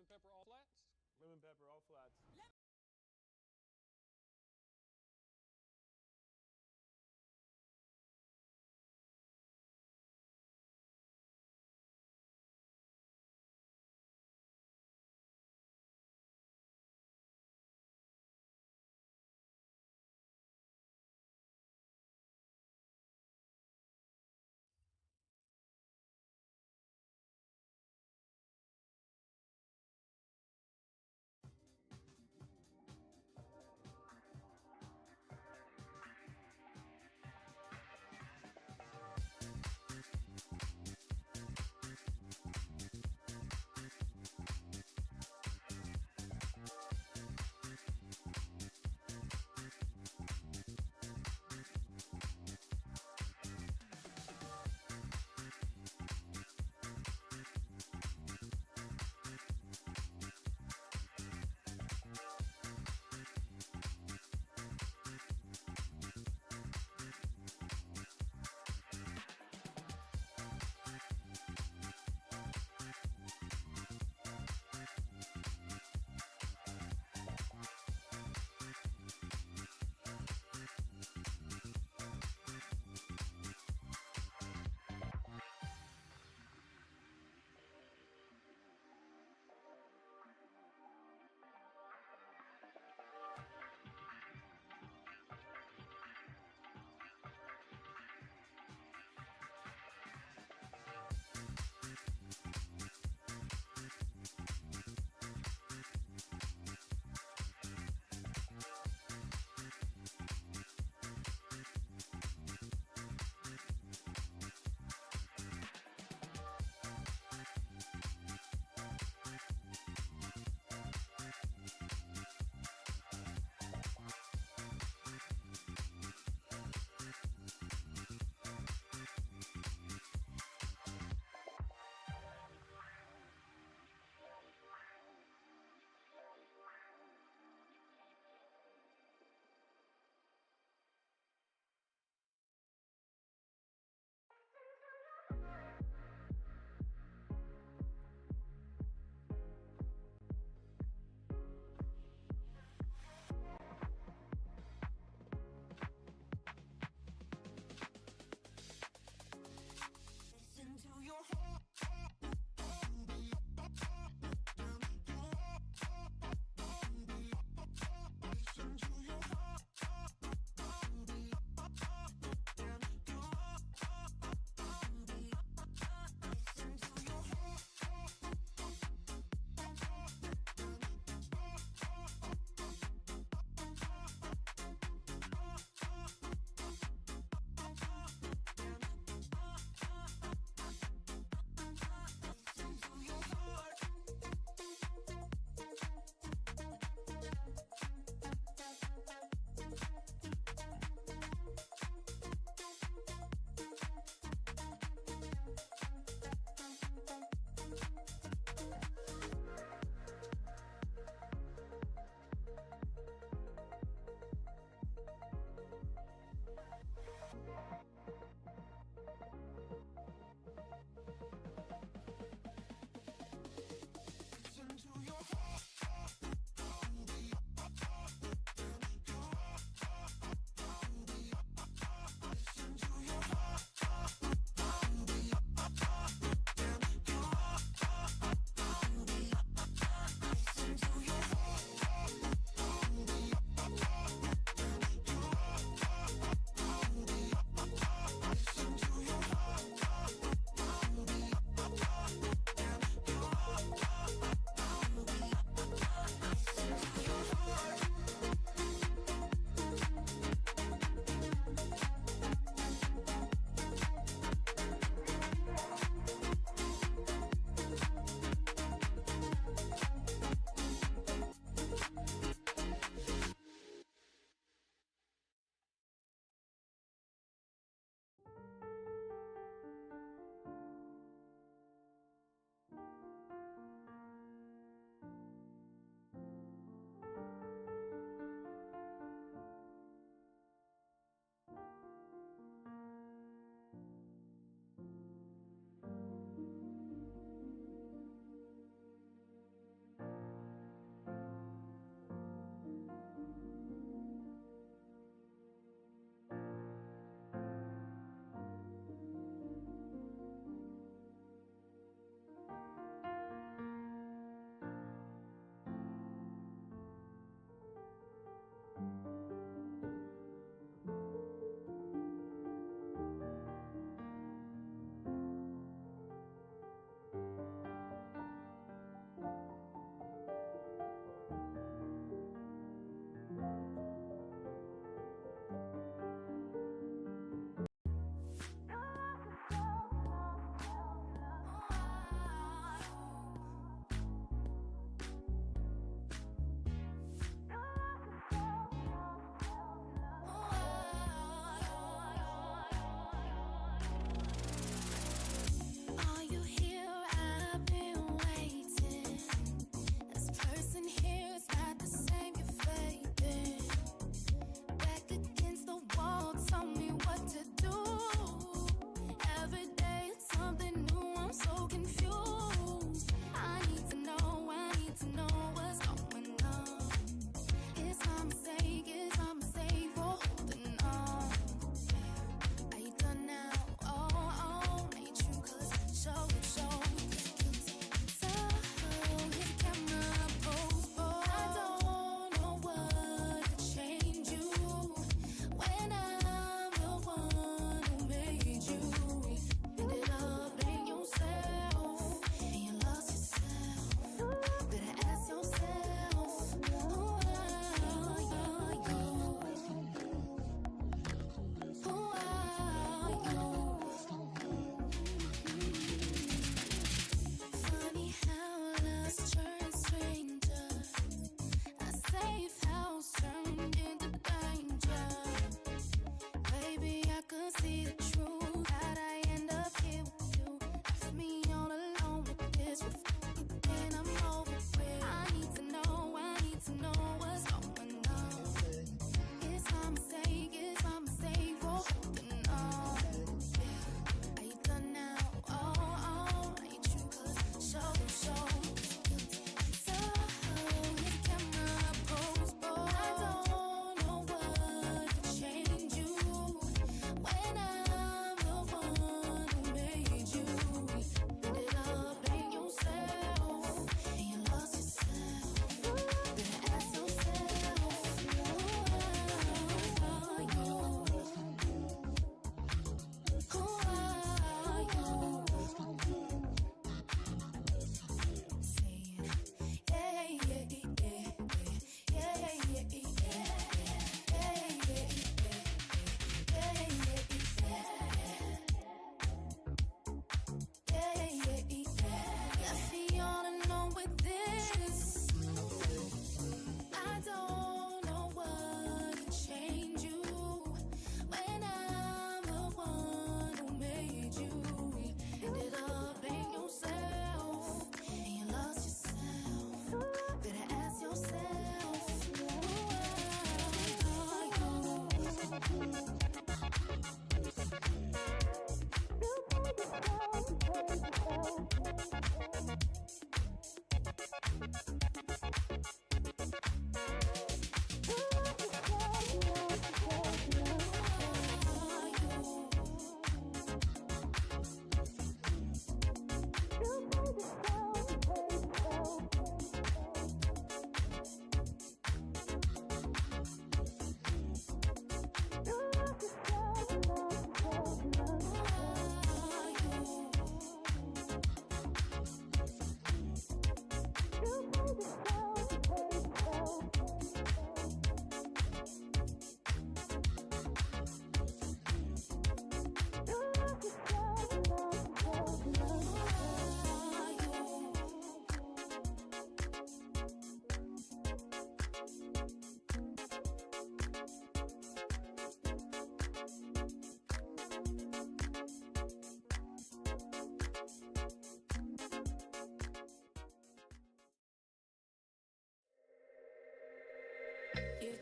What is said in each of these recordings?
Lemon pepper all flats? Lemon pepper, all flats.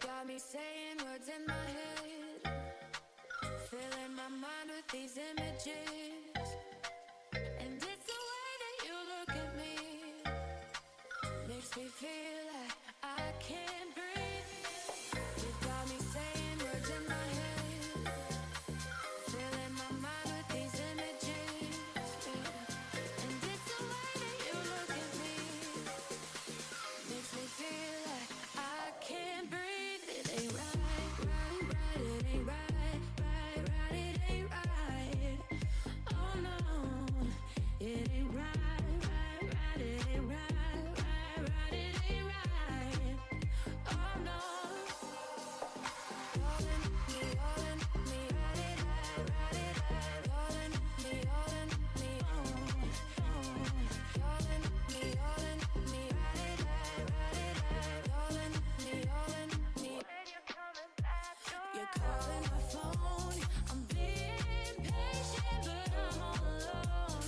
got me saying words in my head, filling my mind with these images. And it's the way that you look at me, makes me feel like I can't breathe. You got me saying words in my head, filling my mind with these images. And it's the way that you look at me, makes me feel like I can't breathe. It ain't right, right, right. It ain't right, right, right. It ain't right. Oh no, it ain't right, right, right. It ain't right, right, right. It ain't right. Oh no. All in me, all in me, right it right, right it right. All in me, all in me, all in me, all in me, right it right, right it right. All in me, all in me. When you're coming back, you're calling my phone. I'm being patient, but I'm all alone.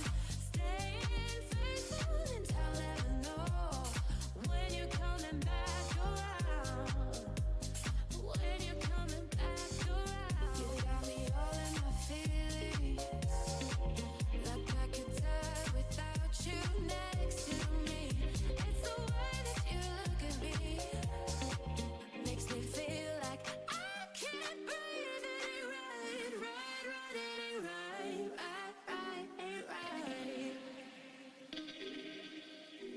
Staying faithful and I'll never know when you're coming back around. When you're coming back around, you got me all in my feelings, like I could die without you next to me. It's the way that you look at me, makes me feel like I can't breathe. It ain't right, right, right. It ain't right, right, right. Ain't right.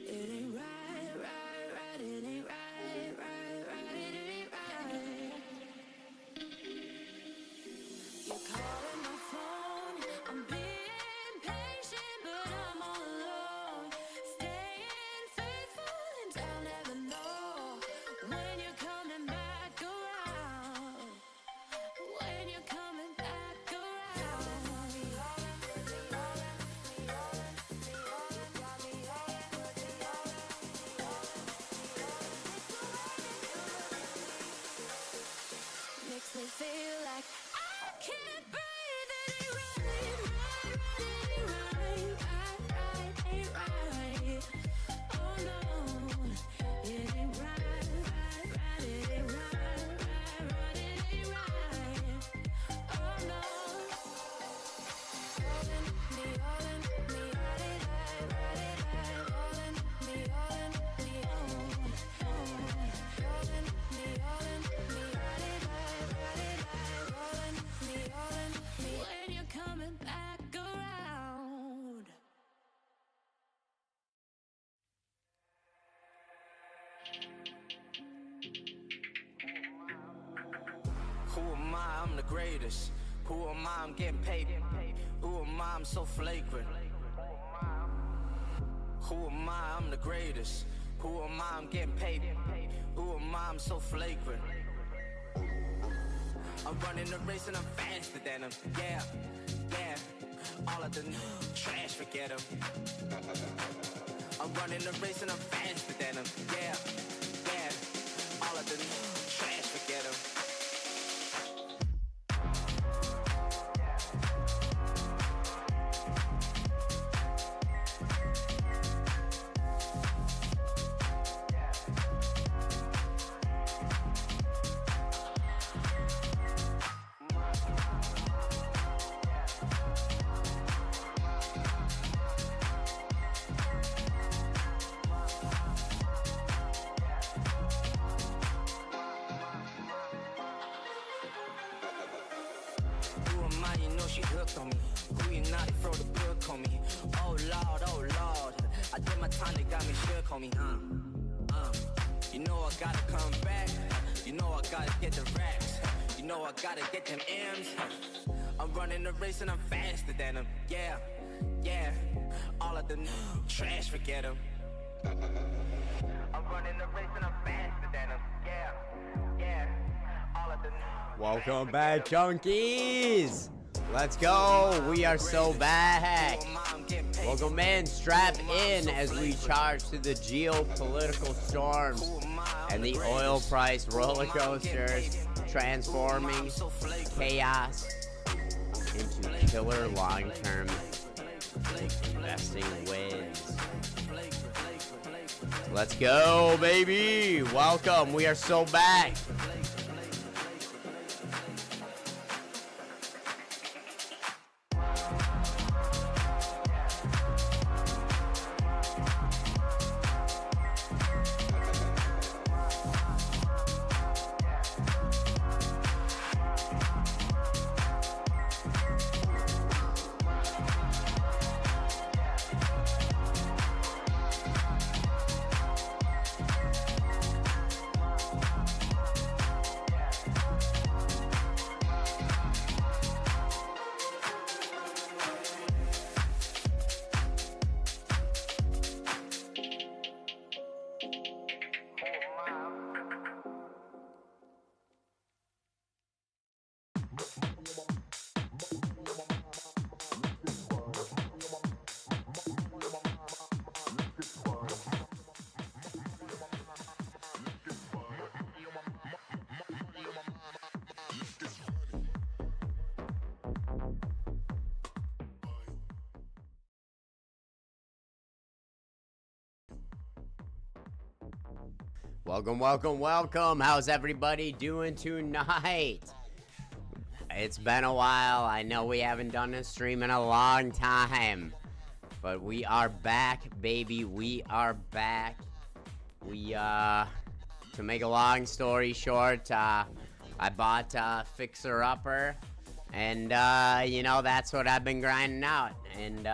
It ain't right, right, right. It ain't right, right, right. It ain't right. You're calling my phone. I'm being patient, but I'm all alone. Staying faithful and I'll never know when you're coming back around. When you're coming back around. Makes me feel like I can't breathe. It ain't right, right, right. It ain't right, right, right. Ain't right. Oh no, it ain't right, right, right. It ain't right, right, right. It ain't right. Oh no. All in me, right it right, right it right. All in me, all in me, all in me, right it right, right it right. All in me, when you're coming back around. Who am I? I'm the greatest. Who am I? I'm getting paid. Who am I? I'm so flagrant. Who am I? I'm the greatest. Who am I? I'm getting paid. Who am I? I'm so flagrant. I'm running the race and I'm faster than them. Yeah, yeah. All of the trash, forget them. I'm running the race and I'm faster than them. Yeah, yeah. All of the trash, forget them. Who am I? You know she hooked on me. Who you not? They throw the book on me. Oh Lord, I did my time, they got me shook on me, You know I gotta come back. You know I gotta get the racks. You know I gotta get them M's. I'm running the race and I'm faster than them. Yeah, yeah. All of the trash, forget them. I'm running the race and I'm faster than them. Yeah, yeah. All of the Welcome back, junkies. Let's go. We are so back. Welcome in. Strap in as we charge through the geopolitical storms and the oil price roller coasters, transforming chaos into killer long-term investing wins. Let's go, baby. Welcome. We are so back. Welcome, welcome, welcome. How's everybody doing tonight? It's been a while. I know we haven't done a stream in a long time, but we are back, baby. We are back. To make a long story short, I bought Fixer Upper, and that's what I've been grinding out. And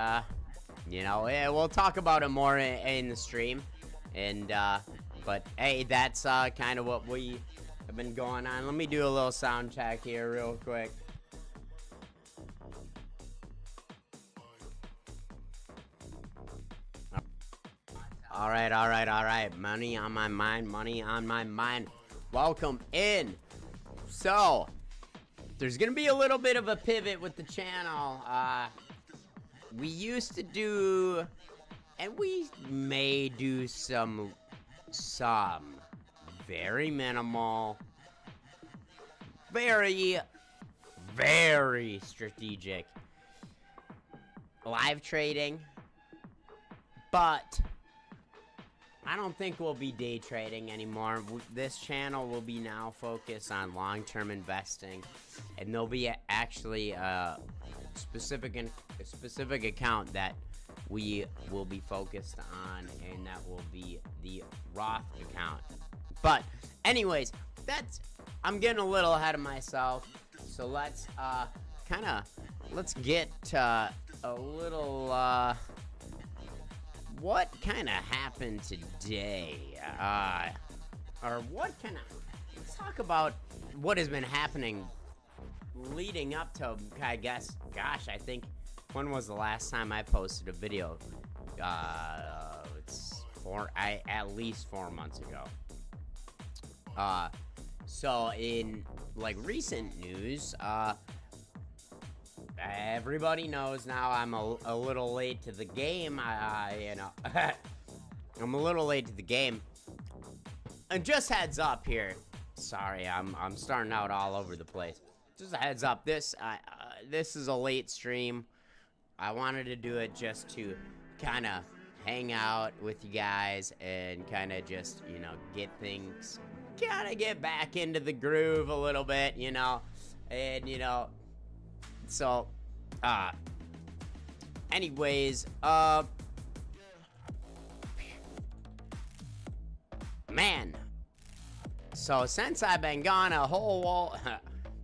we'll talk about it more in the stream. And but hey, that's kind of what we have been going on. Let me do a little sound check here real quick. All right. Money on my mind. Welcome in. So, there's going to be a little bit of a pivot with the channel. We used to do, and we may do some very minimal, very strategic live trading, but I don't think we'll be day trading anymore. This channel will be now focused on long-term investing, and there'll be actually a specific account that we will be focused on, and that will be the Roth account. But anyways, I'm getting a little ahead of myself, so let's get a little what kind of happened today, let's talk about what has been happening leading up to, I think, when was the last time I posted a video? It's at least 4 months ago. So in recent news, everybody knows now I'm a little late to the game. I'm a little late to the game. And just heads up here. Sorry, I'm starting out all over the place. Just a heads up. This is a late stream. I wanted to do it just to kind of hang out with you guys and kind of just, get things, kind of get back into the groove a little bit, and, so, anyways, man, so since I've been gone a whole wall,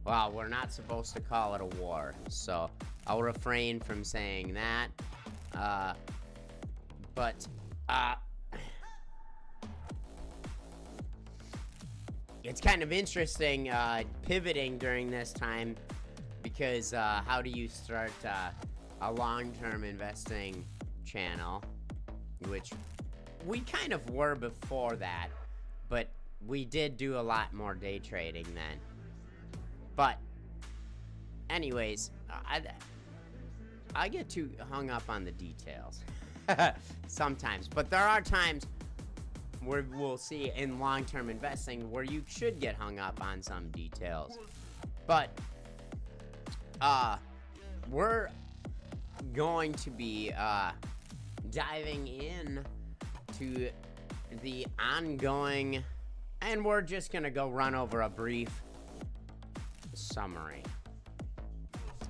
well, we're not supposed to call it a war, so I'll refrain from saying that, but, it's kind of interesting, pivoting during this time, because how do you start a long-term investing channel, which we kind of were before that, but we did do a lot more day trading then. But anyways, I get too hung up on the details sometimes, but there are times where we'll see in long-term investing where you should get hung up on some details. But we're going to be diving in to the ongoing, and we're just gonna go run over a brief summary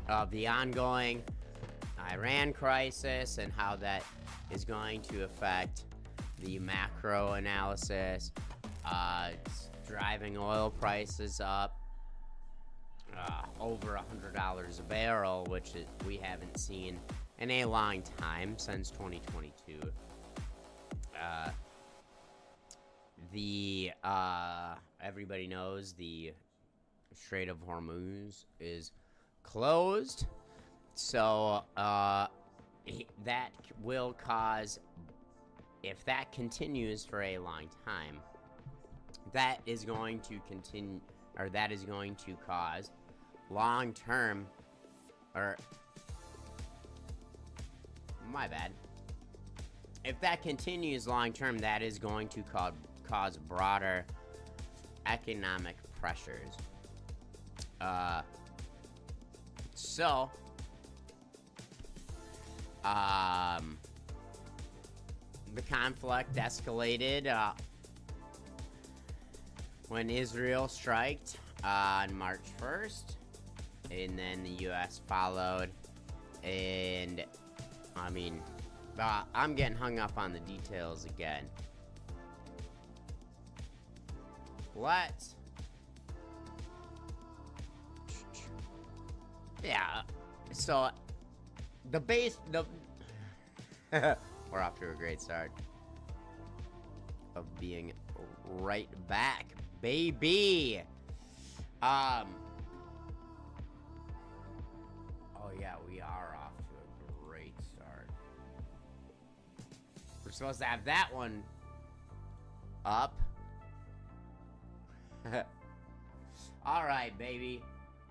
of the ongoing Iran crisis and how that is going to affect the macro analysis. It's driving oil prices up over $100 a barrel, which we haven't seen in a long time, since 2022. Everybody knows the Strait of Hormuz is closed, so that will cause, if that continues for a long time, that is going to continue, or that is going to cause long-term, or my bad, if that continues long-term, that is going to cause broader economic pressures. The conflict escalated when Israel striked on March 1st, and then the U.S. followed, and I mean, I'm getting hung up on the details again. Let's, yeah, so we're off to a great start of being right back, baby. Oh yeah, we are off to a great start. We're supposed to have that one up. All right, baby.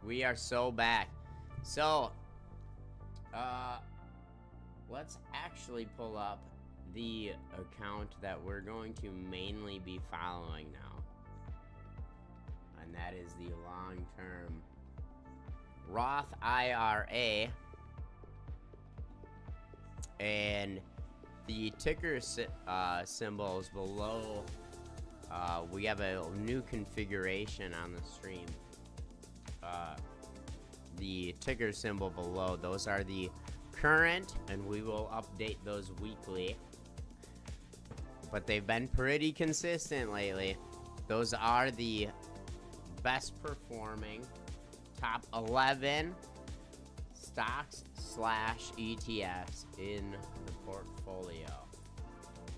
We are so back. So, let's actually pull up the account that we're going to mainly be following now. And that is the long-term Roth IRA. And the ticker symbols below, we have a new configuration on the stream. The ticker symbol below, those are the current, and we will update those weekly. But they've been pretty consistent lately. Those are the best performing top 11 stocks / ETFs in the portfolio.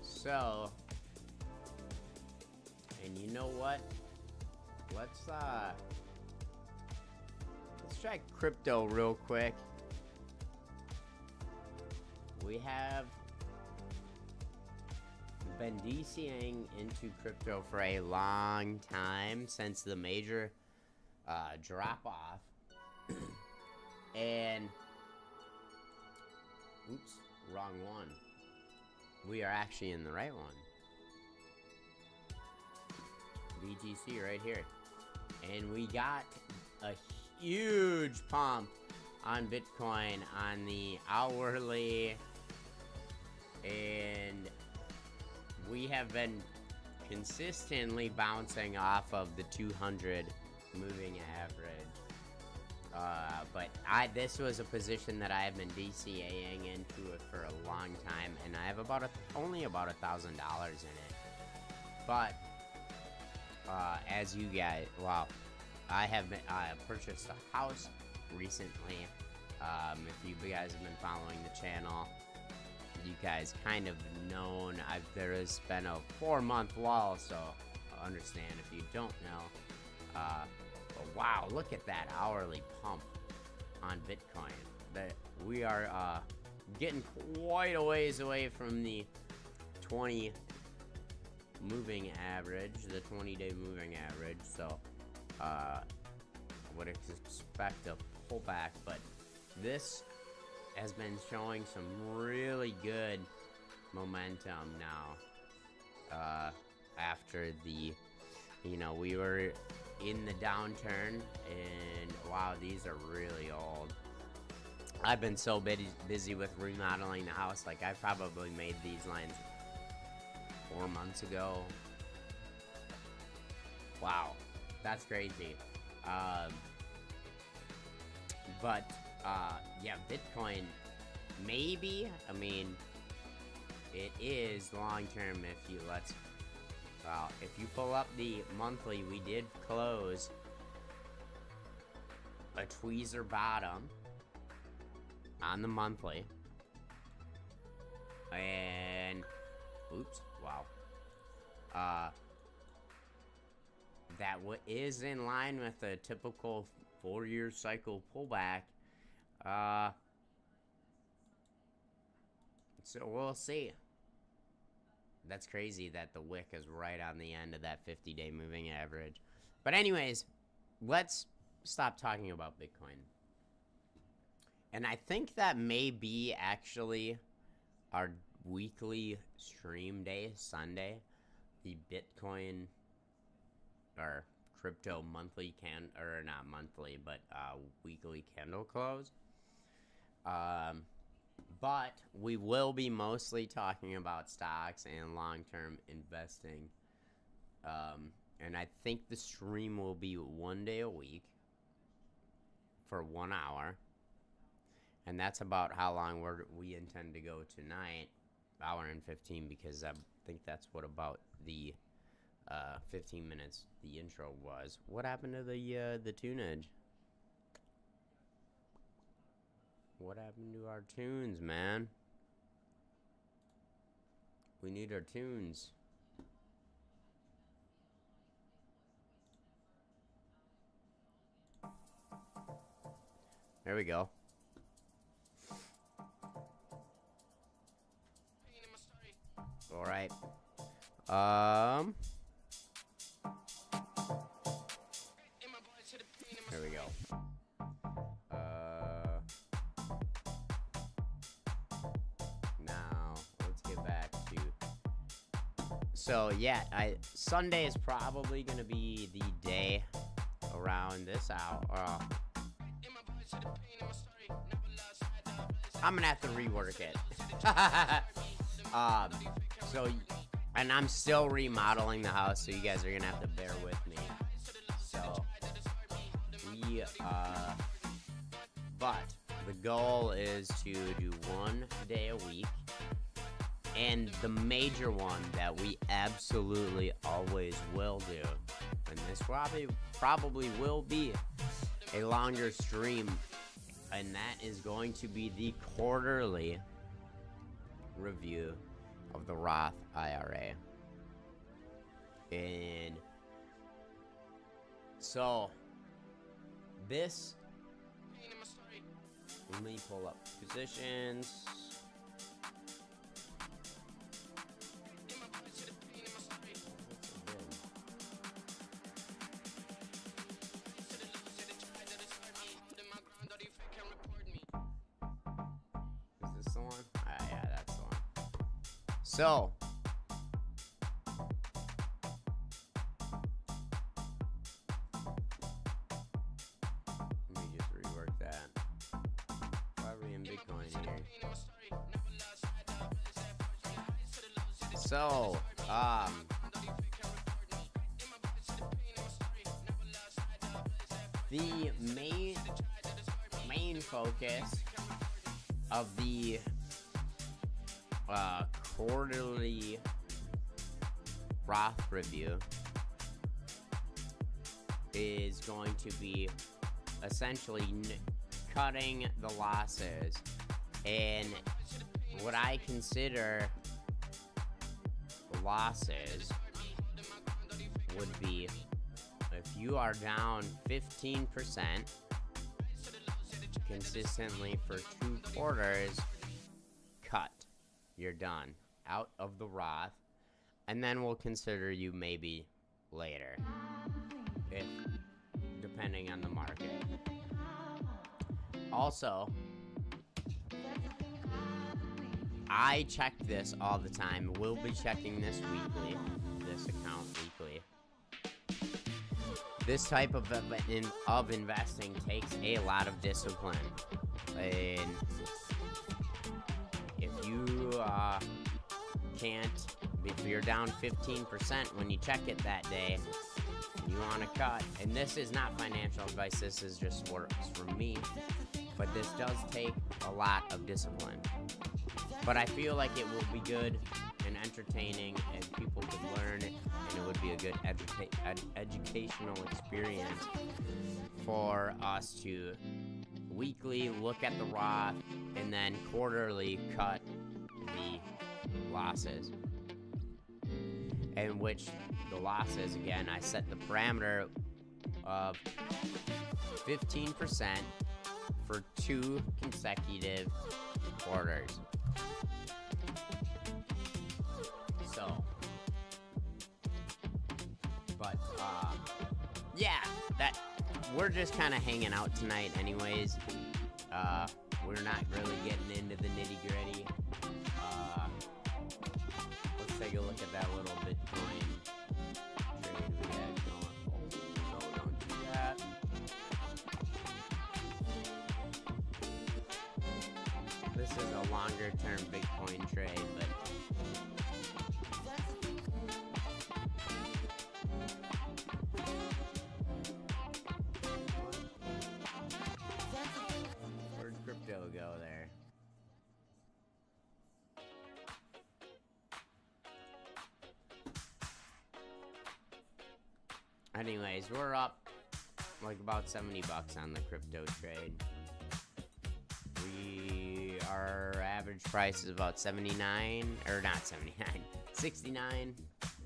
So, and you know what? Let's try crypto real quick. We have been DCing into crypto for a long time, since the major drop off. And oops, wrong one. We are actually in the right one. BTC right here. And we got a huge pump on Bitcoin on the hourly, and we have been consistently bouncing off of the 200 moving average. But this was a position that I have been DCAing into it for a long time, and I have only about $1,000 in it. But as you guys, I have purchased a house recently. If you guys have been following the channel, you guys kind of known there has been a 4-month lull, so understand if you don't know. But wow, look at that hourly pump on Bitcoin. That we are getting quite a ways away from the 20 moving average, the 20-day moving average. So would expect a pullback, but this has been showing some really good momentum now. After the, we were in the downturn, and wow, these are really old. I've been so busy with remodeling the house. Like, I probably made these lines 4 months ago. Wow, that's crazy. But yeah, Bitcoin, maybe, I mean, it is long term. If you pull up the monthly, we did close a tweezer bottom on the monthly, and oops, wow, that is in line with a typical 4-year cycle pullback. So we'll see. That's crazy that the wick is right on the end of that 50-day moving average. But anyways, let's stop talking about Bitcoin. And I think that may be actually our weekly stream day, Sunday. The Bitcoin or crypto monthly not monthly, but weekly candle close. But we will be mostly talking about stocks and long-term investing. And I think the stream will be 1 day a week for 1 hour. And that's about how long we intend to go tonight. Hour and 15, because I think that's what about the 15 minutes the intro was. What happened to the tunage? What happened to our tunes, man? We need our tunes. There we go. All right. Here we go. Now let's get back to. So yeah, Sunday is probably gonna be the day around this hour. I'm gonna have to rework it. So, and I'm still remodeling the house, so you guys are gonna have to bear with me. So, but the goal is to do 1 day a week, and the major one that we absolutely always will do, and this probably will be a longer stream, and that is going to be the quarterly review of the Roth IRA. And so this, let me pull up positions. Is this the one? Yeah, that's the one. So, let me just rework that. Why are we in Bitcoin here? So, the main focus of the quarterly Roth review is going to be essentially cutting the losses, and what I consider losses would be if you are down 15% consistently for 2 quarters, cut. You're done. Out of the Roth. And then we'll consider you maybe later, if depending on the market. Also, I check this all the time. We'll be checking this weekly. This account weekly. This type of investing takes a lot of discipline. And if you if you're down 15% when you check it that day, you want to cut. And this is not financial advice, this is just works for me. But this does take a lot of discipline. But I feel like it will be good and entertaining, and people could learn, and it would be a good educational experience for us to weekly look at the Roth and then quarterly cut the losses. In which the losses, again, I set the parameter of 15% for 2 consecutive quarters. So, but yeah, that we're just kind of hanging out tonight anyways. We're not really getting into the nitty-gritty. Let's take a look at that little Bitcoin trade we had going. Oh, no, don't do that. This is a longer-term Bitcoin trade, but go there. Anyways, we're up like about 70 bucks on the crypto trade. Our average price is about 79, or not 79, 69,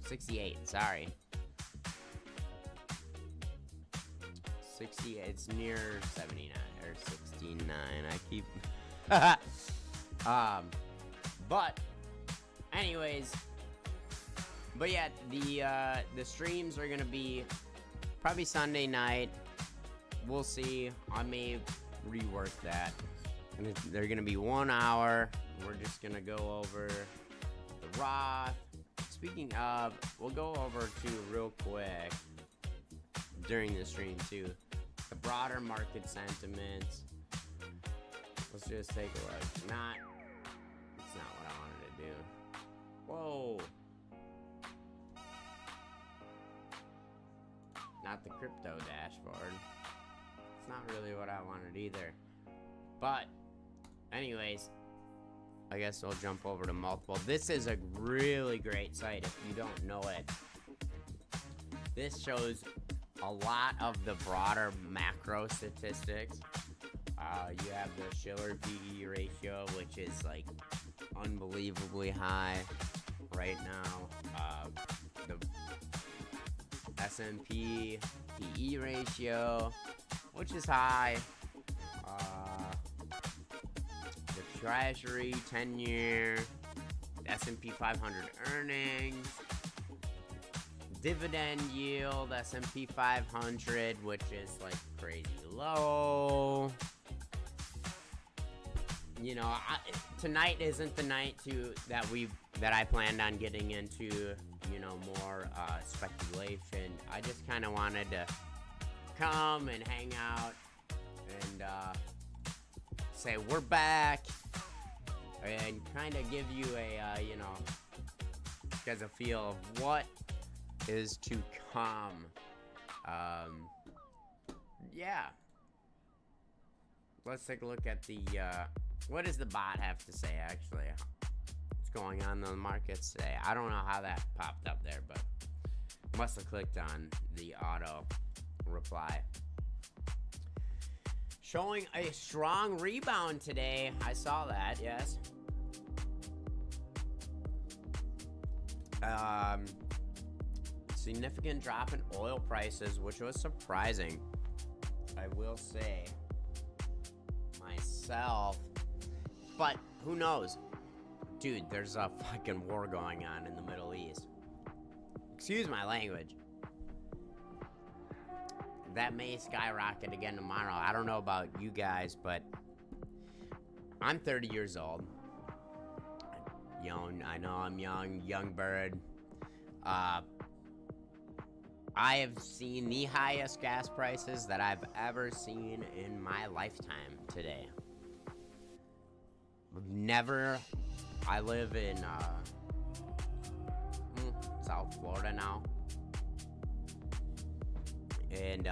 68, sorry. 60, it's near 79 or 69. I keep but anyways, but yeah, the streams are gonna be probably Sunday night. We'll see. I may rework that. And they're gonna be 1 hour. We're just gonna go over the Roth. Speaking of, we'll go over too real quick during the stream too, the broader market sentiments. Let's just take a look. It's not what I wanted to do. Whoa. Not the crypto dashboard. It's not really what I wanted either. But anyways, I guess we'll jump over to multiple. This is a really great site if you don't know it. This shows a lot of the broader macro statistics. You have the Schiller PE ratio, which is like unbelievably high right now. The S&P PE ratio, which is high. The Treasury 10-year, S&P 500 earnings, dividend yield, S&P 500, which is like crazy low. You know, tonight isn't the night that I planned on getting into, you know, more speculation. I just kind of wanted to come and hang out and say we're back and kind of give you a, you know, guys a feel of what is to come. Yeah. Let's take a look at the, what does the bot have to say, actually? What's going on in the markets today? I don't know how that popped up there, but must have clicked on the auto reply. Showing a strong rebound today. I saw that, yes. Significant drop in oil prices, which was surprising, I will say myself. But who knows? Dude, there's a fucking war going on in the Middle East. Excuse my language. That may skyrocket again tomorrow. I don't know about you guys, but I'm 30 years old. Young, I know I'm young bird. I have seen the highest gas prices that I've ever seen in my lifetime today. I live in South Florida now. And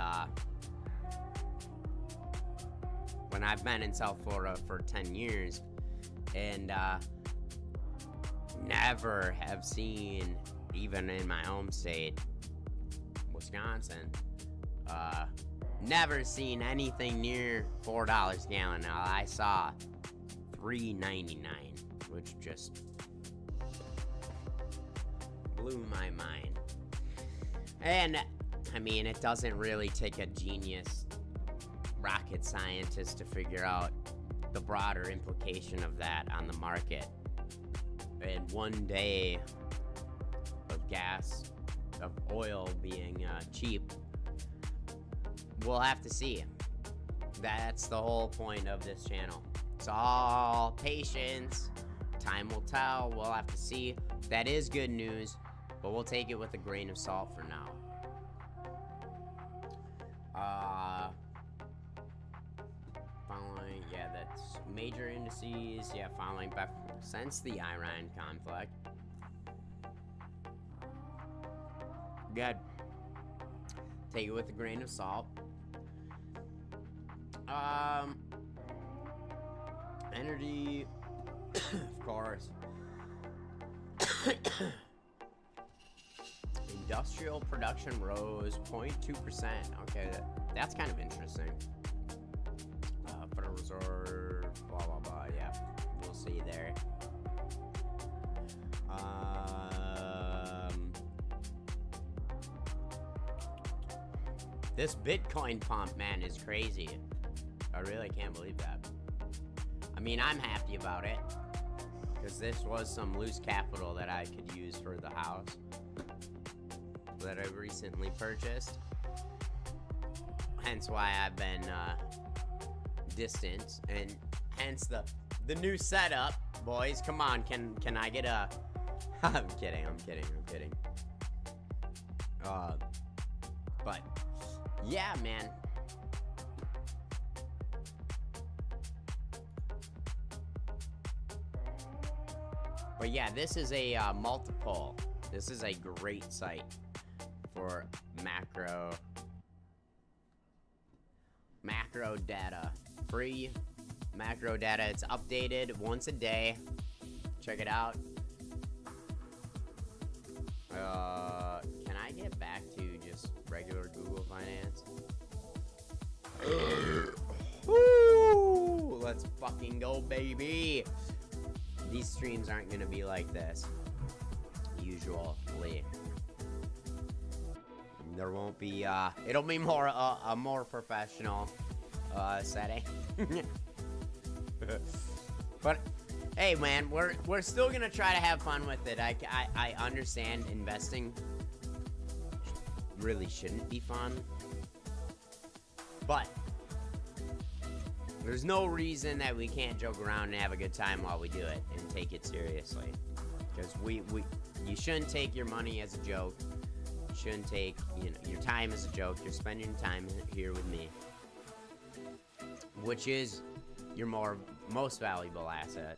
when I've been in South Florida for 10 years and never have seen, even in my home state, Wisconsin, never seen anything near $4 a gallon. Now I saw $3.99, which just blew my mind. And I mean, it doesn't really take a genius rocket scientist to figure out the broader implication of that on the market. And one day of oil being cheap, we'll have to see. That's the whole point of this channel. It's all patience. Time will tell. We'll have to see. That is good news, but we'll take it with a grain of salt for now. Following, yeah, that's major indices, yeah, following back since the Iran conflict. Good. Take it with a grain of salt. Energy, of course. Industrial production rose 0.2%. Okay, that's kind of interesting. Federal Reserve, blah, blah, blah. Yeah, we'll see there. This Bitcoin pump, man, is crazy. I really can't believe that. I mean, I'm happy about it, because this was some loose capital that I could use for the house that I recently purchased. Hence why I've been distant, and hence the new setup. Boys, come on, can I get a... I'm kidding. But yeah, man. But yeah, this is a multiple. This is a great site for macro data. Free macro data. It's updated once a day. Check it out. Can I get back to just regular Google Finance? Woo! Let's fucking go, baby. These streams aren't gonna be like this. Usually. There won't be, it'll be more, a more professional, setting. But, hey man, we're still gonna try to have fun with it. I understand investing really shouldn't be fun. But there's no reason that we can't joke around and have a good time while we do it and take it seriously. Because you shouldn't take your money as a joke. You shouldn't take, your time as a joke. You're spending time here with me, which is your most valuable asset.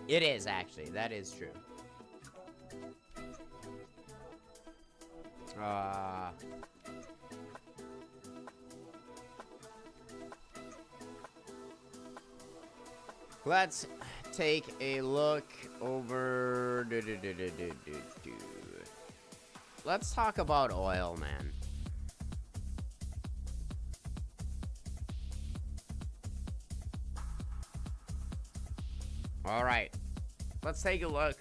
It is actually. That is true. Let's take a look over. Let's talk about oil, man. All right, let's take a look.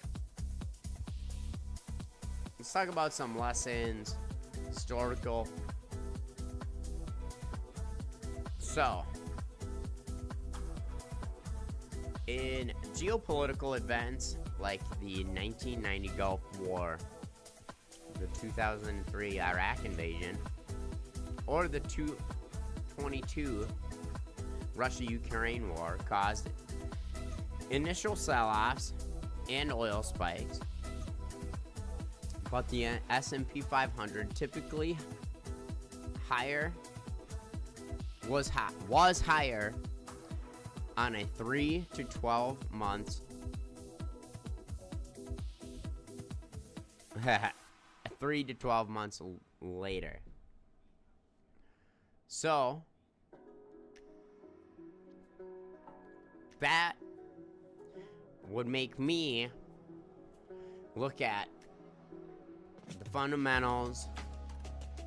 Let's talk about some lessons, historical. So, in geopolitical events like the 1990 Gulf War, the 2003 Iraq invasion, or the 2022 Russia-Ukraine war caused initial sell-offs and oil spikes, but the S&P 500 typically was higher on a 3 to 12 months 3 to 12 months later. So that would make me look at the fundamentals,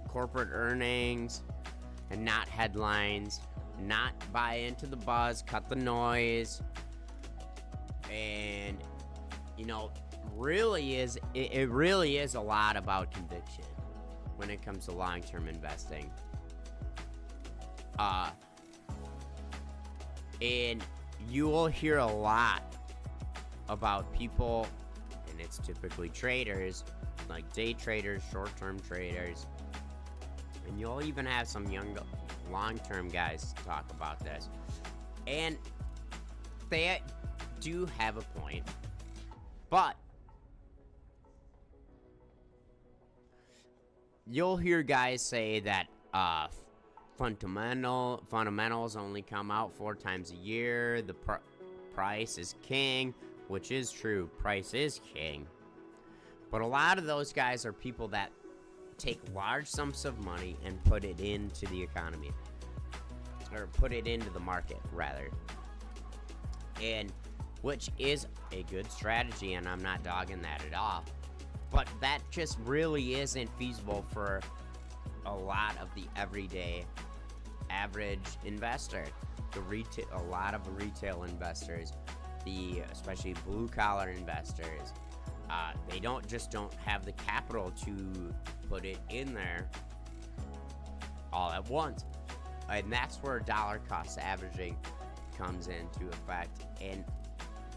corporate earnings, and not headlines, not buy into the buzz, cut the noise, and it really is a lot about conviction when it comes to long-term investing. And you will hear a lot about people, and it's typically traders, like day traders, short-term traders, and you'll even have some young long-term guys talk about this, and they do have a point, but you'll hear guys say that fundamentals only come out 4 times a year, the price is king, which is true. Price is king. But a lot of those guys are people that take large sums of money and put it into the economy. or put it into the market rather, and which is a good strategy, and I'm not dogging that at all. But that just really isn't feasible for a lot of the everyday average investor. A lot of retail investors, especially blue collar investors, they don't have the capital to put it in there all at once, and that's where dollar cost averaging comes into effect, and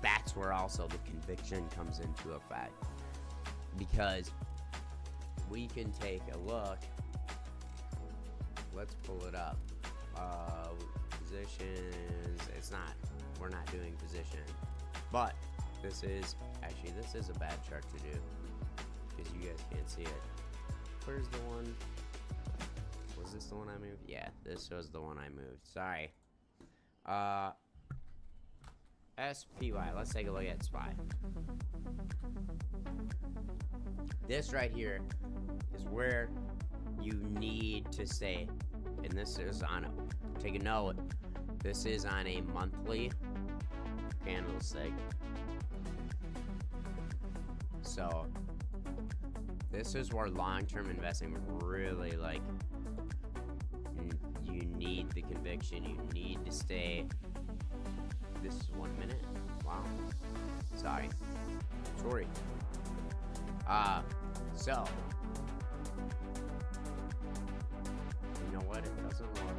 that's where also the conviction comes into effect, because we can take a look. Let's pull it up. Positions. We're not doing position, but this is a bad chart to do because you guys can't see it. Where's the one? Was this the one I moved? Yeah, this was the one I moved. Sorry. SPY. Let's take a look at SPY. This right here is where you need to stay, and this is take a note. This is on a monthly candlestick. So this is where long-term investing really, like, you need the conviction. You need to stay. This is 1 minute. Wow. Sorry. So you know what? It doesn't look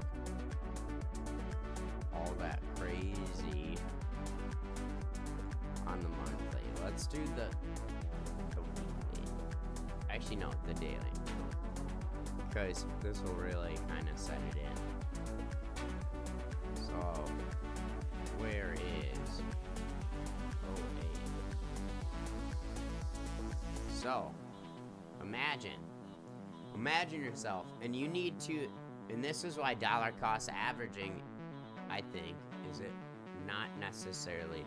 all that crazy on the monthly. Let's do the weekly. Actually, no, the daily, because this will really kind of set it in. So where is 08? So imagine yourself, and you need to, and this is why dollar cost averaging, I think, is it not necessarily,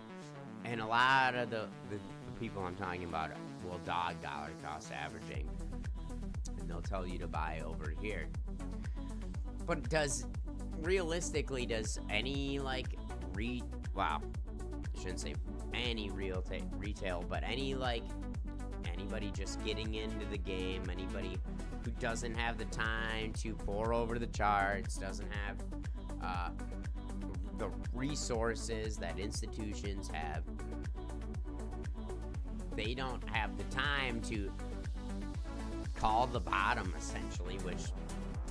and a lot of the people I'm talking about will dog dollar cost averaging, and they'll tell you to buy over here. But realistically, does any, like, I shouldn't say any retail, but anybody just getting into the game, anybody who doesn't have the time to pore over the charts, doesn't have the resources that institutions have, they don't have the time to call the bottom, essentially, which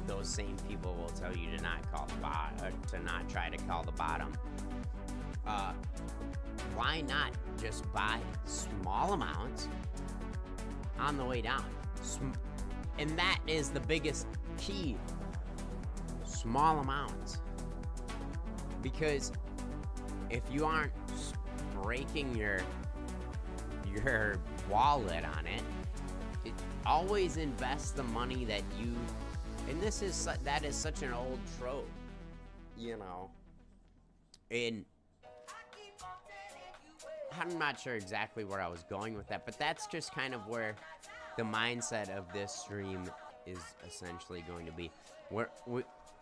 those same people will tell you to not call the bottom, or to not try to call the bottom. Why not just buy small amounts on the way down? And that is the biggest key. Small amounts. Because if you aren't breaking your wallet on it, always invest the money that you, and that is such an old trope, you know. And I'm not sure exactly where I was going with that, but that's just kind of where the mindset of this stream is essentially going to be.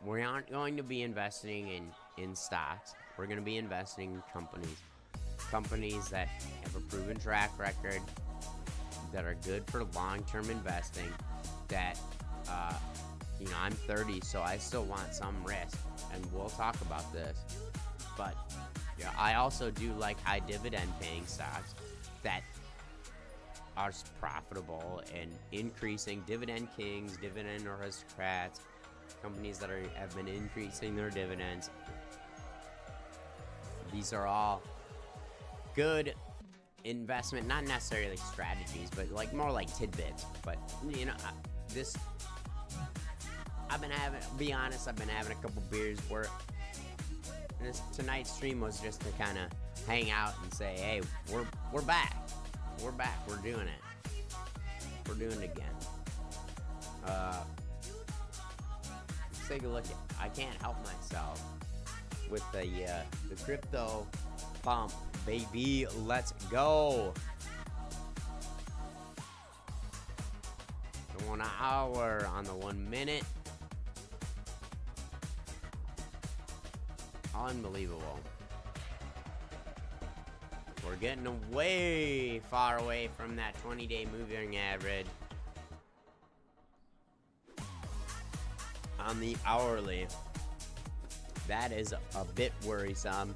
We aren't going to be investing in stocks. We're going to be investing in companies that have a proven track record, that are good for long-term investing, that, I'm 30, so I still want some risk, and we'll talk about this. But I also do like high dividend paying stocks that are profitable and increasing. Dividend kings, dividend aristocrats, companies that have been increasing their dividends. These are all good investment, not necessarily strategies, but more like tidbits. But I've been having a couple beers where tonight's stream was just to kind of hang out and say, hey, we're back. We're back. We're doing it. We're doing it again. Let's take a look at, I can't help myself with the crypto pump, baby. Let's go. The 1 hour on the 1 minute. Unbelievable. We're getting way far away from that 20-day moving average on the hourly. That is a bit worrisome.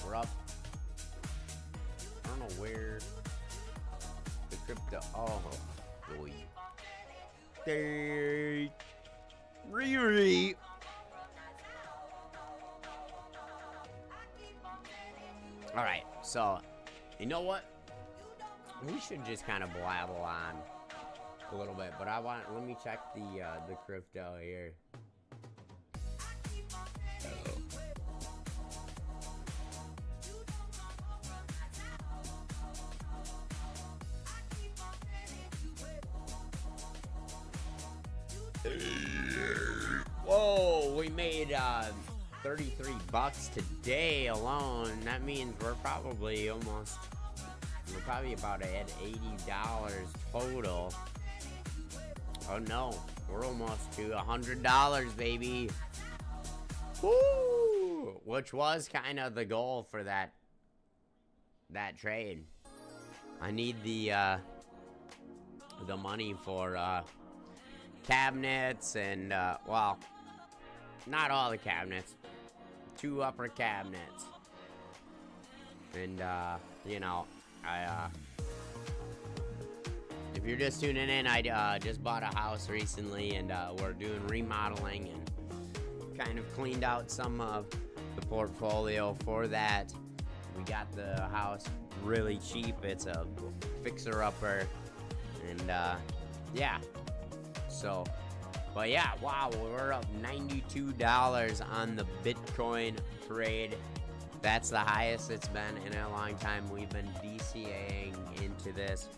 We're up. I don't know where the crypto. Oh, boy. Riri. All right, so you know what? We should just kind of blabble on a little bit, but let me check the crypto here. Whoa, we made 33 bucks today alone. That means we're probably about at $80 total. Oh no, we're almost to $100, baby. Woo! Which was kind of the goal for that trade. I need the money for cabinets and well, not all the cabinets, 2 upper cabinets, and you know, if you're just tuning in, I just bought a house recently, and we're doing remodeling and kind of cleaned out some of the portfolio for that. We got the house really cheap. It's a fixer-upper, and yeah. So, but yeah, wow, we're up $92 on the Bitcoin trade. That's the highest it's been in a long time. We've been DCAing into this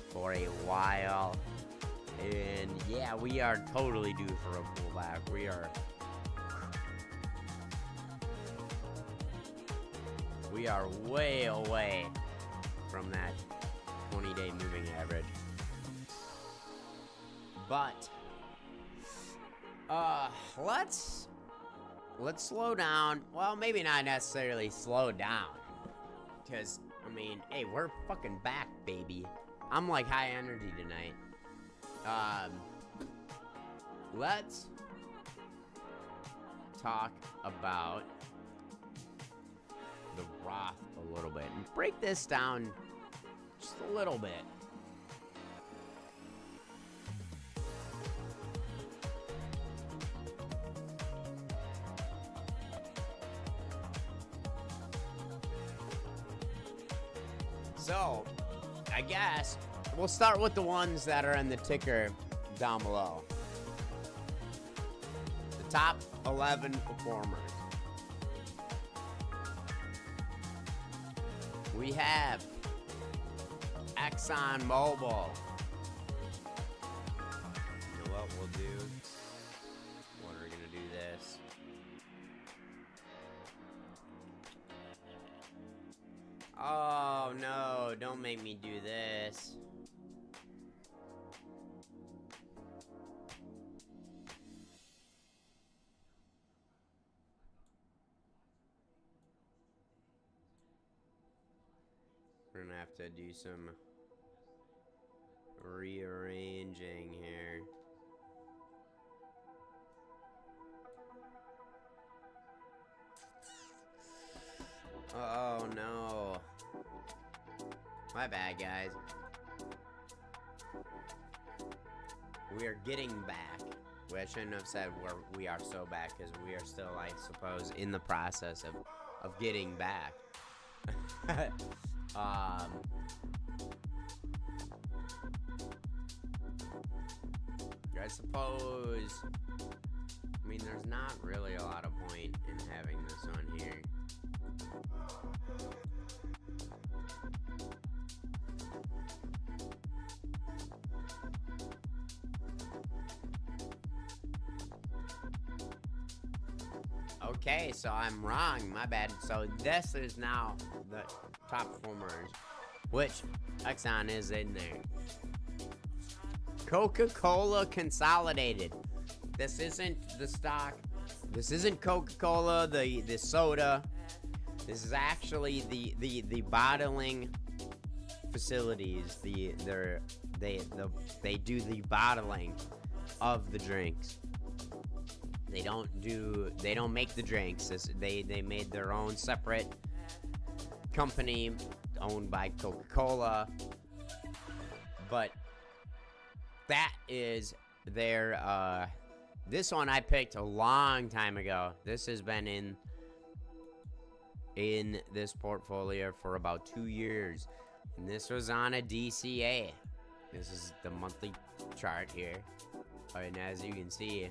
for a while, and yeah, we are totally due for a pullback. We are way away from that 20-day moving average. But let's slow down. Well, maybe not necessarily slow down, because I mean, hey, we're fucking back, baby. I'm like high energy tonight. Let's talk about the Roth a little bit and break this down just a little bit. So, I guess we'll start with the ones that are in the ticker down below. The top 11 performers. We have ExxonMobil. You know what we'll do? What are we gonna do this? Oh no, don't make me do this. We're gonna have to do some rearranging here. Oh no. My bad, guys. We are getting back. I shouldn't have said we are so back, because we are still, I suppose, in the process of getting back. I suppose, I mean, there's not really a lot of point in having this on here. Okay, so I'm wrong, my bad. So this is now the top performers, which Exxon is in there. Coca-Cola consolidated, This isn't the stock. This isn't Coca-Cola, the soda. This is actually the bottling facilities. They do the bottling of the drinks. They don't make the drinks. They made their own separate company owned by Coca-Cola. But that is their this one I picked a long time ago. This has been in this portfolio for about 2 years. And this was on a DCA. This is the monthly chart here. And as you can see,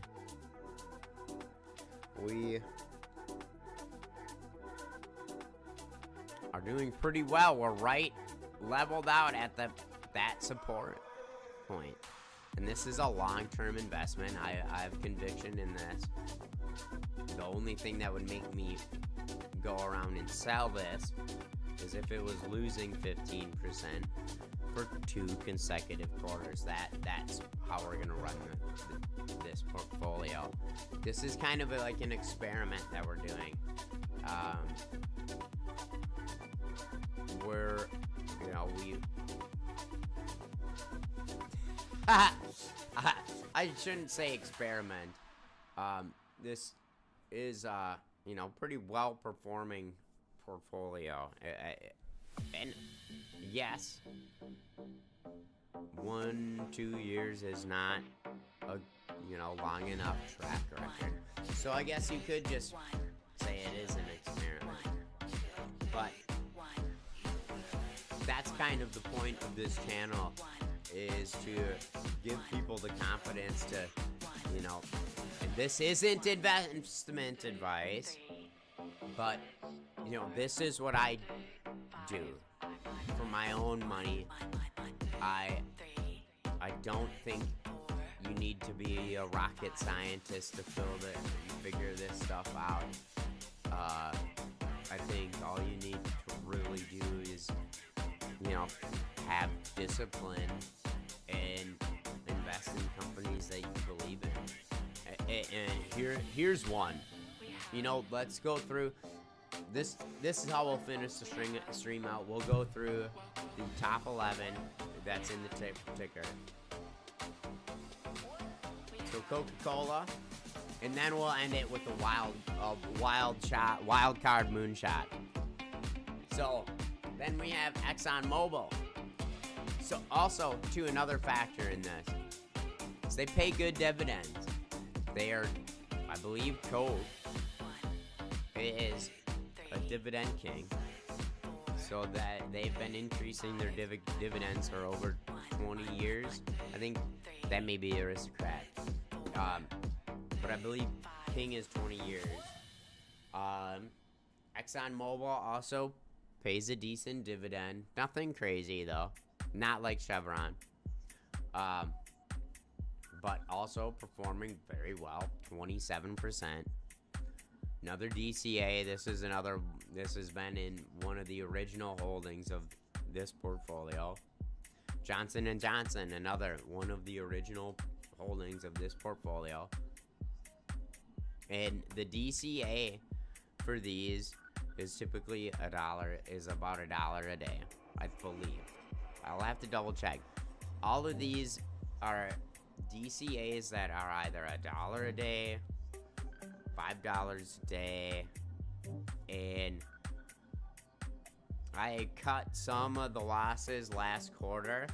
we are doing pretty well. We're right leveled out at that support point. And this is a long-term investment. I have conviction in this. The only thing that would make me go around and sell this is if it was losing 15% for 2 consecutive quarters. That's how we're gonna run this portfolio. This is kind of like an experiment that we're doing. We're, you know, I shouldn't say experiment. This is you know, pretty well performing portfolio. And yes, 1-2 years is not a, you know, long enough track record. So I guess you could just say it is an experiment. But that's kind of the point of this channel, is to give people the confidence to, you know, and this isn't investment advice, but, you know, this is what I do for my own money. I don't think you need to be a rocket scientist to figure this stuff out. I think all you need to really do is, you know, have discipline and invest in companies that you believe in. And here's one. You know, let's go through this. This is how we'll finish the stream out. We'll go through the top 11 that's in the ticker. So Coca-Cola, and then we'll end it with a wild card moonshot. So then we have ExxonMobil. So also, to another factor in this, is they pay good dividends. They are, I believe, Coke is a dividend king. So that they've been increasing their dividends for over 20 years. I think that may be Aristocrat. But I believe King is 20 years. ExxonMobil also pays a decent dividend. Nothing crazy though. Not like Chevron. But also performing very well. 27%. Another DCA. This has been in one of the original holdings of this portfolio. Johnson & Johnson, another one of the original holdings of this portfolio. And the DCA for these is typically about $1 a day, I believe. I'll have to double check. All of these are DCAs that are either $1 a day, $5 a day, and I cut some of the losses last quarter,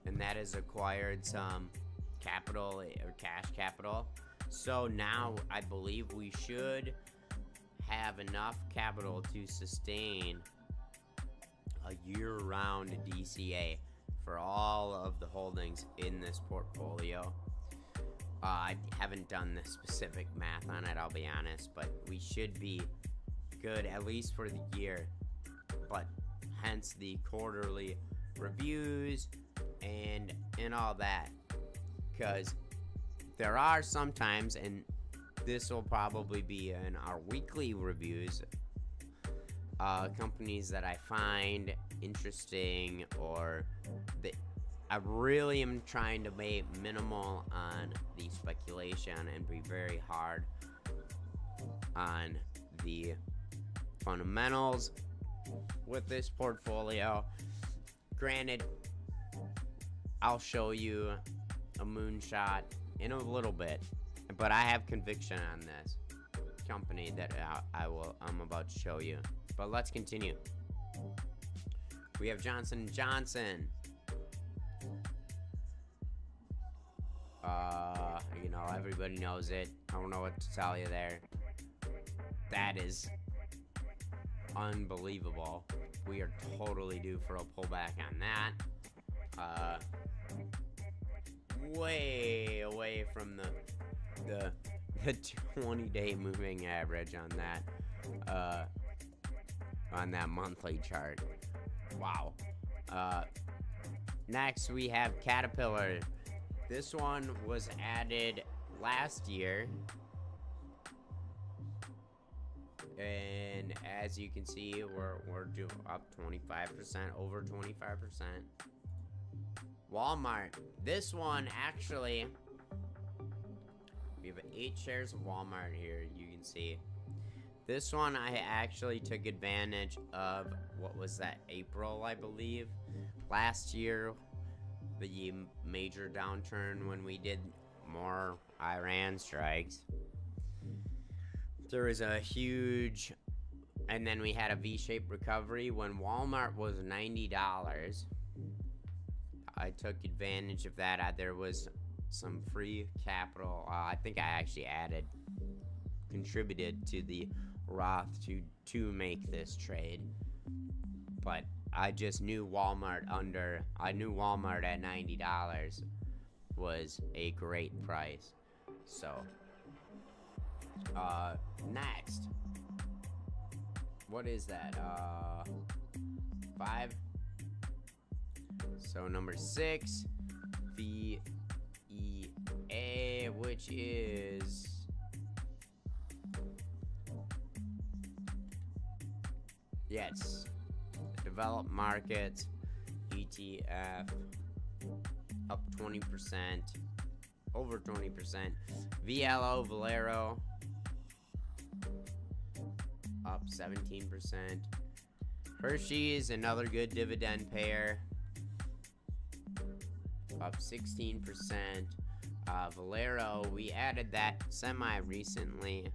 and that has acquired some capital or cash capital. So now I believe we should have enough capital to sustain a year-round DCA for all of the holdings in this portfolio. I haven't done the specific math on it, I'll be honest, but we should be good at least for the year. But hence the quarterly reviews and all that, because there are sometimes, and this will probably be in our weekly reviews, companies that I find interesting or that I really am trying to be minimal on the speculation and be very hard on the fundamentals with this portfolio. Granted, I'll show you a moonshot in a little bit, but I have conviction on this company that I'm about to show you. But let's continue. We have Johnson & Johnson. You know, everybody knows it. I don't know what to tell you there. That is unbelievable. We are totally due for a pullback on that. Way away from the 20-day moving average on that monthly chart. Wow. Next we have Caterpillar. This one was added last year, and as you can see, we're due up 25%, over 25%. Walmart. This one actually, we have 8 shares of Walmart here. You can see this one. I actually took advantage of, what was that, April, I believe, last year, the major downturn when we did more Iran strikes. There was a huge, and then we had a V-shaped recovery when Walmart was $90. I took advantage of that. There was some free capital. I think I actually contributed to the Roth to make this trade. But I just knew Walmart at $90 was a great price. So, next. What is that? 5. So number 6, VEA, which is developed markets ETF, up 20%, over 20%. VLO, Valero, up 17%. Hershey's, another good dividend payer, up 16%. Valero, we added that semi-recently,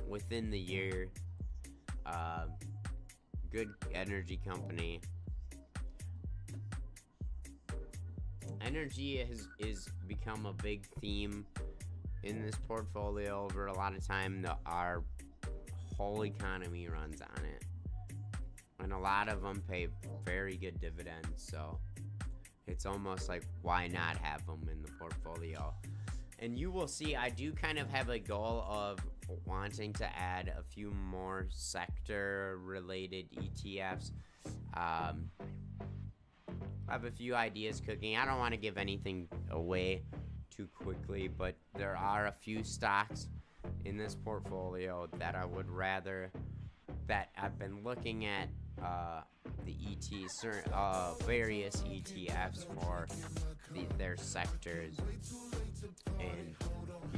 within the year. Good energy company. Energy is become a big theme in this portfolio over a lot of time. Our whole economy runs on it, and a lot of them pay very good dividends, so it's almost like, why not have them in the portfolio? And you will see I do kind of have a goal of wanting to add a few more sector related ETFs. I have a few ideas cooking. I don't want to give anything away too quickly, but there are a few stocks in this portfolio that I would rather, that I've been looking at various ETFs for their sectors, and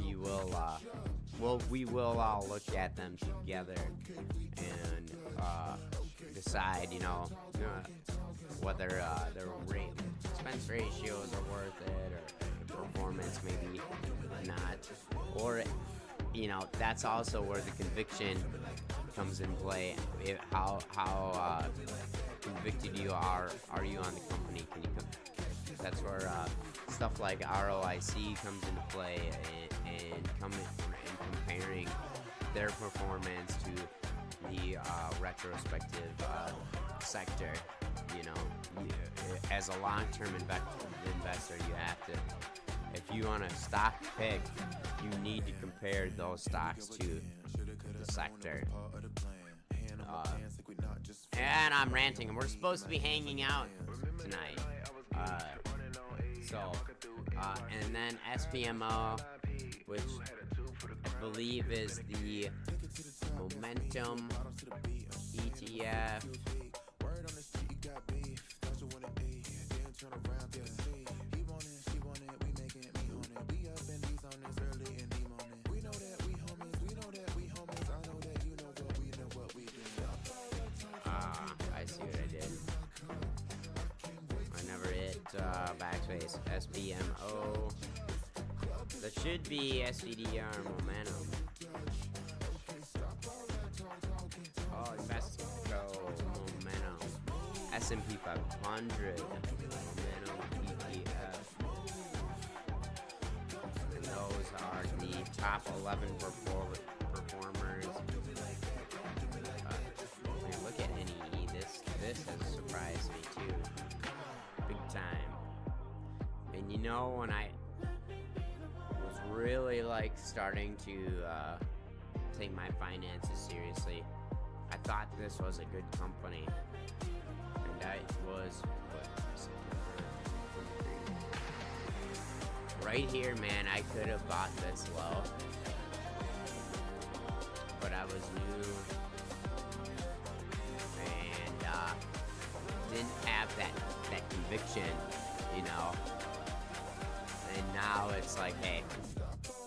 we will all look at them together and decide, whether their expense ratios are worth it, or the performance maybe not, or that's also where the conviction comes in play. How convicted you are you on the company? That's where stuff like ROIC comes into play, and comparing their performance to the retrospective sector. As a long-term investor, you have to, if you want a stock pick, you need to compare those stocks to the sector. And I'm ranting, and we're supposed to be hanging out tonight. And then SPMO, which I believe is the Momentum ETF. I see what I did. I never hit backspace. SBMO. That should be SVDR momentum. Oh, Invesco momentum. S&P 500 momentum ETF. And those are the top 11 performers. Man, look at NEE. This has surprised me too, big time. And you know, when I was really like starting to take my finances seriously, I thought this was a good company, and I was right here, man. I could have bought this low, but I was new and didn't have that conviction, you know. And now it's like, hey,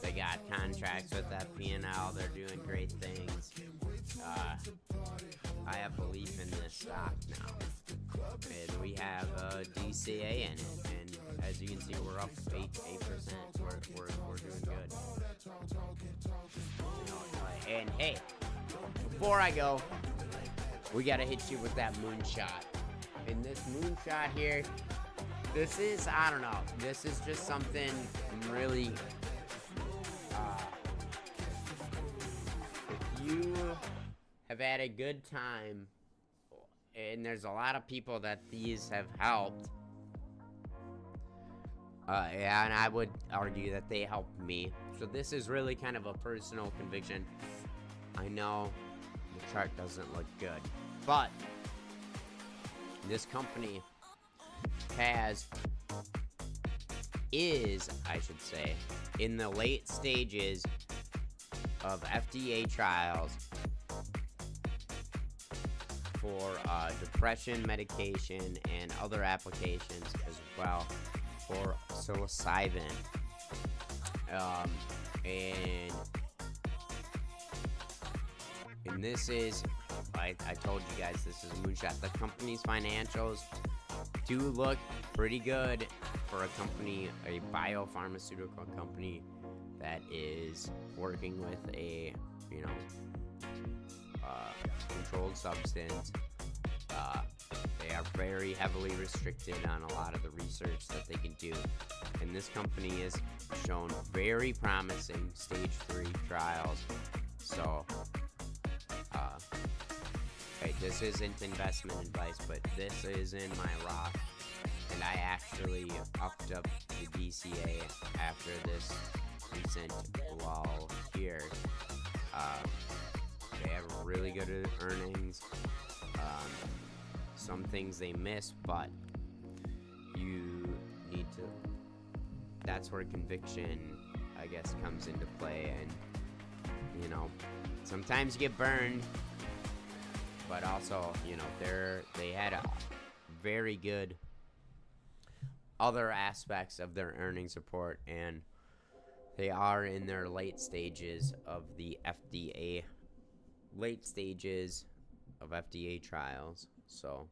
they got contracts with FP&L. They're doing great things. I have belief in this stock now, and we have DCA in it. And as you can see, we're up 8%. We're doing good. You know, and hey, before I go, we gotta hit you with that moonshot. And this moonshot here, this is, I don't know, this is just something really, if you have had a good time, and there's a lot of people that these have helped, yeah, and I would argue that they helped me. So this is really kind of a personal conviction. I know the chart doesn't look good, but this company is, I should say, in the late stages of FDA trials for depression medication and other applications as well for psilocybin. And this is, I told you guys, this is a moonshot. The company's financials do look pretty good for a company, a biopharmaceutical company that is working with a, you know, controlled substance. They are very heavily restricted on a lot of the research that they can do. And this company has shown very promising stage 3 trials. So, hey, this isn't investment advice, but this is in my Roth. And I actually upped up the DCA after this recent lull here. They have really good earnings. Some things they miss, but you need to, that's where conviction, I guess, comes into play. And, you know, sometimes you get burned, but also, you know, they had a very good other aspects of their earnings report, and they are in their late stages of the FDA trials. So,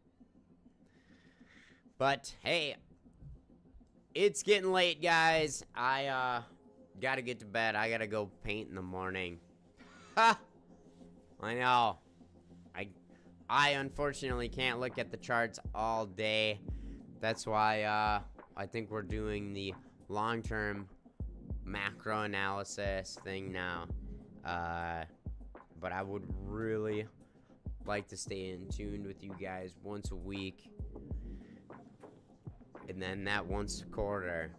but hey, it's getting late, guys. I gotta get to bed. I gotta go paint in the morning. Ha! I know. I unfortunately can't look at the charts all day. That's why I think we're doing the long-term macro analysis thing now. But I would really like to stay in tune with you guys once a week, and then that once a quarter,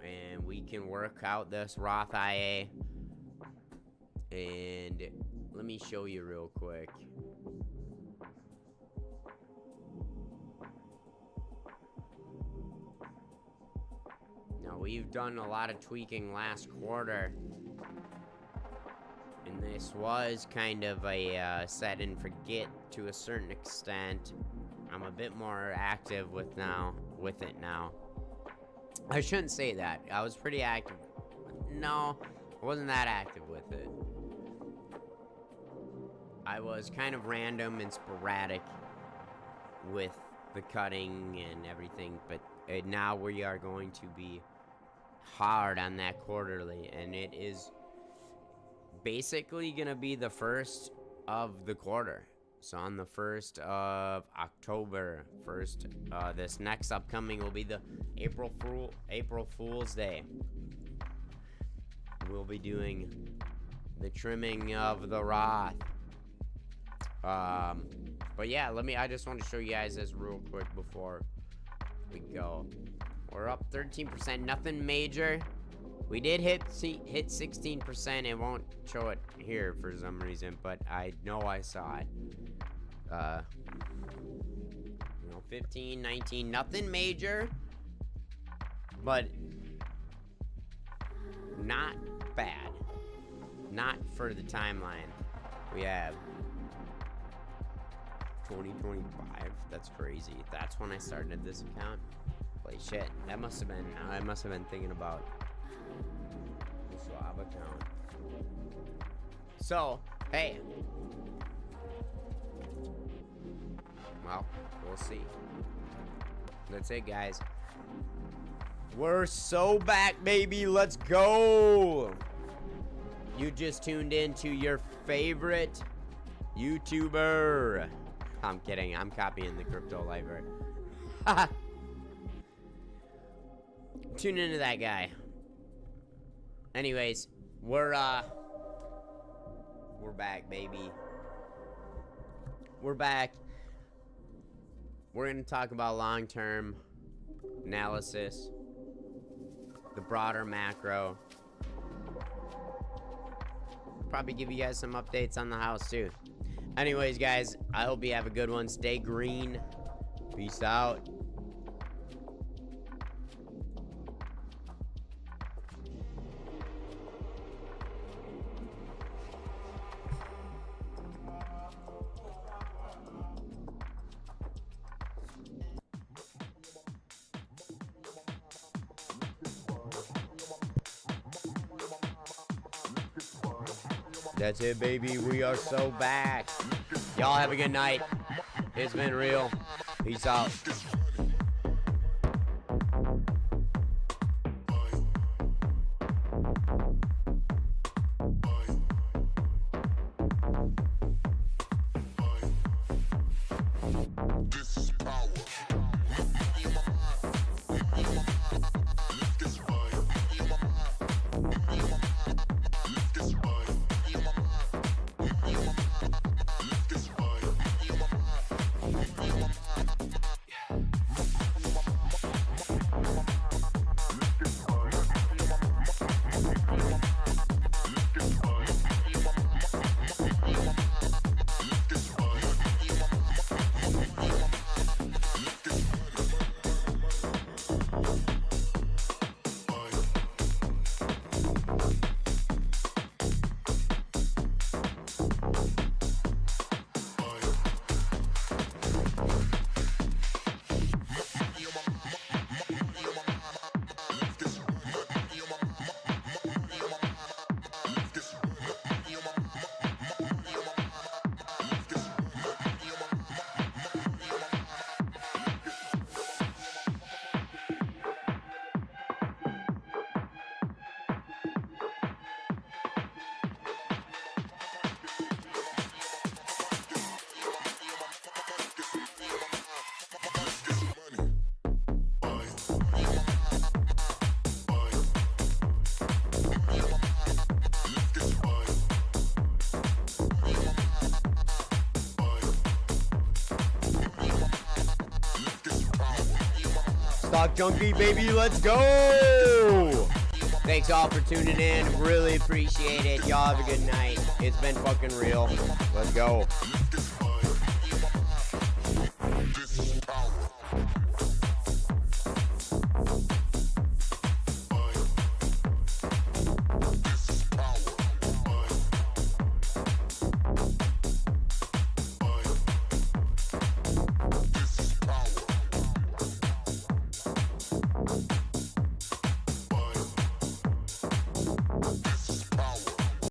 and we can work out this Roth IA. And let me show you real quick. Now, we've done a lot of tweaking last quarter, and this was kind of a set and forget to a certain extent. I'm a bit more active with now with it now. I shouldn't say that. I was pretty active. No, I wasn't that active with it. I was kind of random and sporadic with the cutting and everything, but now we are going to be hard on that quarterly, and it is basically gonna be the first of the quarter. So on the 1st of October, this next upcoming will be the April Fool's Day. We'll be doing the trimming of the Roth. But yeah, I just want to show you guys this real quick before we go. We're up 13%, nothing major. We did hit 16%. It won't show it here for some reason, but I know I saw it. 15, 19, nothing major, but not bad. Not for the timeline. We have 2025. That's crazy. That's when I started this account. Holy shit. I must have been thinking about the Schwab account. So, hey. Well, we'll see. That's it, guys. We're so back, baby. Let's go. You just tuned in to your favorite YouTuber. I'm kidding. I'm copying the crypto library. Tune into that guy. Anyways, we're back, baby. We're back. We're going to talk about long-term analysis, the broader macro. Probably give you guys some updates on the house, too. Anyways, guys, I hope you have a good one. Stay green. Peace out. That's it, baby. We are so back. Y'all have a good night. It's been real. Peace out. Stock Junkie, baby, let's go! Thanks all for tuning in. Really appreciate it. Y'all have a good night. It's been fucking real. Let's go.